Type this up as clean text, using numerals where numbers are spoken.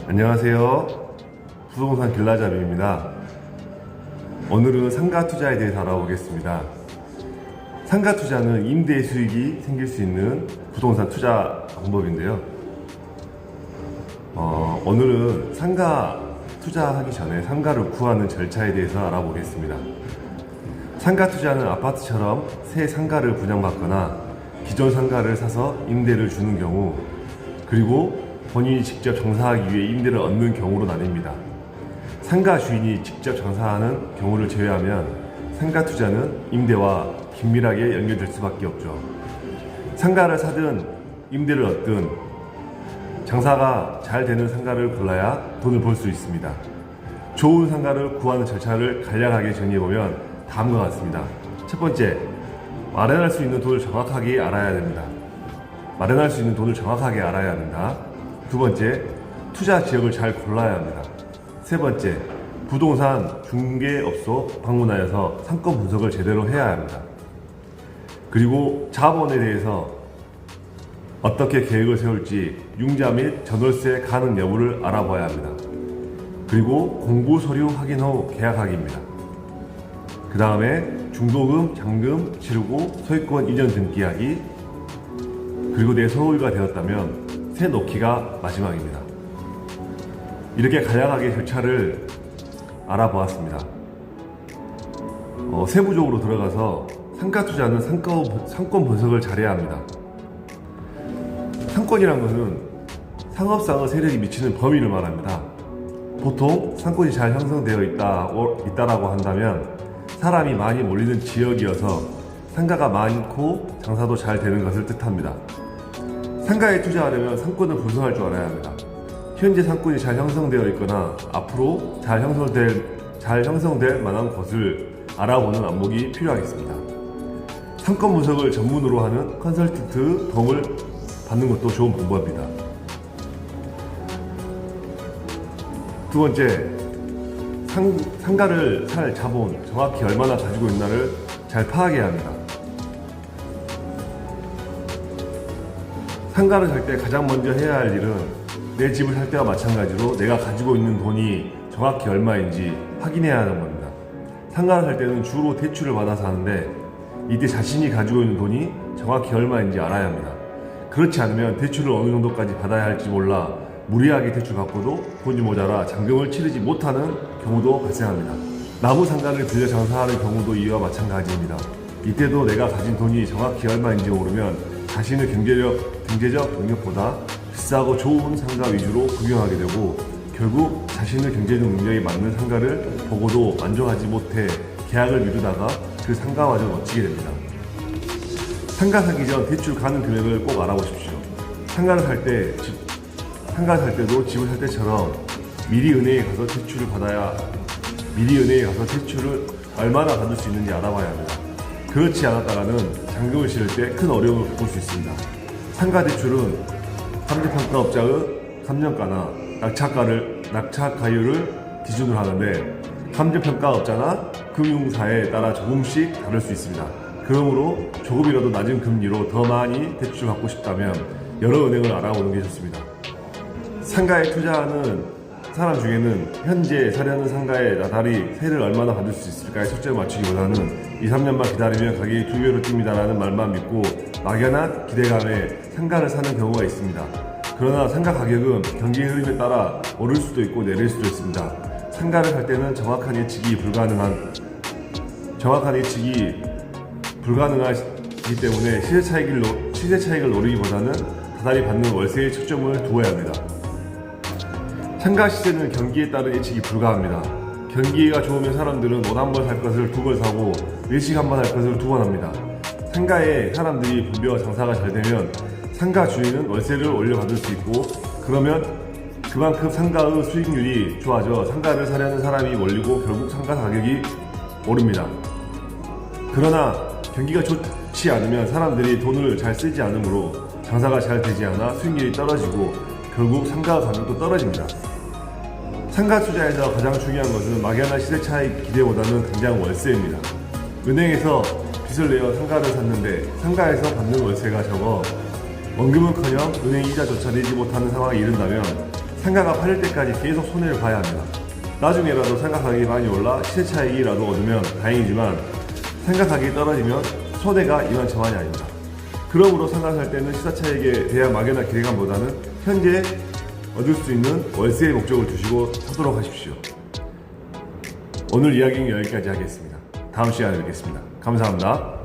안녕하세요. 부동산 길라잡이입니다. 오늘은 상가 투자에 대해서 알아보겠습니다. 상가 투자는 임대 수익이 생길 수 있는 부동산 투자 방법인데요. 오늘은 상가 투자하기 전에 상가를 구하는 절차에 대해서 알아보겠습니다. 상가 투자는 아파트처럼 새 상가를 분양받거나 기존 상가를 사서 임대를 주는 경우, 그리고 본인이 직접 장사하기 위해 임대를 얻는 경우로 나뉩니다. 상가 주인이 직접 장사하는 경우를 제외하면 상가 투자는 임대와 긴밀하게 연결될 수밖에 없죠. 상가를 사든 임대를 얻든 장사가 잘 되는 상가를 골라야 돈을 벌 수 있습니다. 좋은 상가를 구하는 절차를 간략하게 정리해보면 다음과 같습니다. 첫 번째, 마련할 수 있는 돈을 정확하게 알아야 됩니다. 마련할 수 있는 돈을 정확하게 알아야 합니다. 두 번째, 투자 지역을 잘 골라야 합니다. 세 번째, 부동산 중개업소 방문하여서 상권 분석을 제대로 해야 합니다. 그리고 자본에 대해서 어떻게 계획을 세울지 융자 및 전월세 가능 여부를 알아봐야 합니다. 그리고 공부 서류 확인 후 계약하기입니다. 그 다음에 중도금, 잔금 치르고 소유권 이전 등기하기, 그리고 내 소유가 되었다면 새 놓기가 마지막입니다. 이렇게 간략하게 절차를 알아보았습니다. 세부적으로 들어가서 상가 투자는 상권 분석을 잘해야 합니다. 상권이란 것은 상업상의 세력이 미치는 범위를 말합니다. 보통 상권이 잘 형성되어 있다라고 한다면 사람이 많이 몰리는 지역이어서 상가가 많고 장사도 잘 되는 것을 뜻합니다. 상가에 투자하려면 상권을 분석할 줄 알아야 합니다. 현재 상권이 잘 형성되어 있거나 앞으로 잘 형성될 만한 곳을 알아보는 안목이 필요하겠습니다. 상권 분석을 전문으로 하는 컨설턴트 도움을 받는 것도 좋은 방법입니다. 두 번째, 상가를 살 자본, 정확히 얼마나 가지고 있나를 잘 파악해야 합니다. 상가를 살 때 가장 먼저 해야 할 일은 내 집을 살 때와 마찬가지로 내가 가지고 있는 돈이 정확히 얼마인지 확인해야 하는 겁니다. 상가를 살 때는 주로 대출을 받아서 하는데 이때 자신이 가지고 있는 돈이 정확히 얼마인지 알아야 합니다. 그렇지 않으면 대출을 어느 정도까지 받아야 할지 몰라 무리하게 대출 받고도 돈이 모자라 잔금을 치르지 못하는 경우도 발생합니다. 나무 상가를 빌려 장사하는 경우도 이와 마찬가지입니다. 이때도 내가 가진 돈이 정확히 얼마인지 모르면 자신의 경제적 능력보다 비싸고 좋은 상가 위주로 구경하게 되고 결국 자신의 경제적 능력에 맞는 상가를 보고도 만족하지 못해 계약을 미루다가 그 상가마저 놓치게 됩니다. 상가 사기 전 대출 가능 금액을 꼭 알아보십시오. 상가를 살 때도 집을 살 때처럼 미리 은행에 가서 대출을 얼마나 받을 수 있는지 알아봐야 합니다. 그렇지 않았다가는 잔금을 치를 때 큰 어려움을 겪을 수 있습니다. 상가 대출은 감정평가업자의 감정가나 낙찰가율을 기준으로 하는데 감정평가업자나 금융사에 따라 조금씩 다를 수 있습니다. 그러므로 조금이라도 낮은 금리로 더 많이 대출을 받고 싶다면 여러 은행을 알아보는 게 좋습니다. 상가에 투자하는 사람 중에는 현재 사려는 상가에 나달이 세를 얼마나 받을 수 있을까에 초점을 맞추기보다는 2-3년만 기다리면 가격이 2배로 뜁니다라는 말만 믿고 막연한 기대감에 상가를 사는 경우가 있습니다. 그러나 상가 가격은 경기의 흐름에 따라 오를 수도 있고 내릴 수도 있습니다. 상가를 살 때는 정확한 예측이 불가능하기 때문에 시세 차익을 노리기보다는 다달이 받는 월세에 초점을 두어야 합니다. 상가 시세는 경기에 따른 예측이 불가합니다. 경기가 좋으면 사람들은 옷 한 벌 살 것을 두 벌 사고 외식 한 번 할 것을 두 번 합니다. 상가에 사람들이 분배와 장사가 잘 되면 상가 주인은 월세를 올려받을 수 있고, 그러면 그만큼 상가의 수익률이 좋아져 상가를 사려는 사람이 몰리고 결국 상가 가격이 오릅니다. 그러나 경기가 좋지 않으면 사람들이 돈을 잘 쓰지 않으므로 장사가 잘 되지 않아 수익률이 떨어지고 결국 상가 가격도 떨어집니다. 상가 투자에서 가장 중요한 것은 막연한 시세 차익 기대보다는 당장 월세입니다. 은행에서 빚을 내어 상가를 샀는데 상가에서 받는 월세가 적어 원금은커녕 은행 이자조차 내지 못하는 상황에 이른다면 상가가 팔릴 때까지 계속 손해를 봐야 합니다. 나중에라도 상가 가격이 많이 올라 시세 차익이라도 얻으면 다행이지만 상가 가격이 떨어지면 손해가 이만저만이 아닙니다. 그러므로 상가 살 때는 시세 차익에 대한 막연한 기대감보다는 현재 얻을 수 있는 월세의 목적을 두시고 사도록 하십시오. 오늘 이야기는 여기까지 하겠습니다. 다음 시간에 뵙겠습니다. 감사합니다.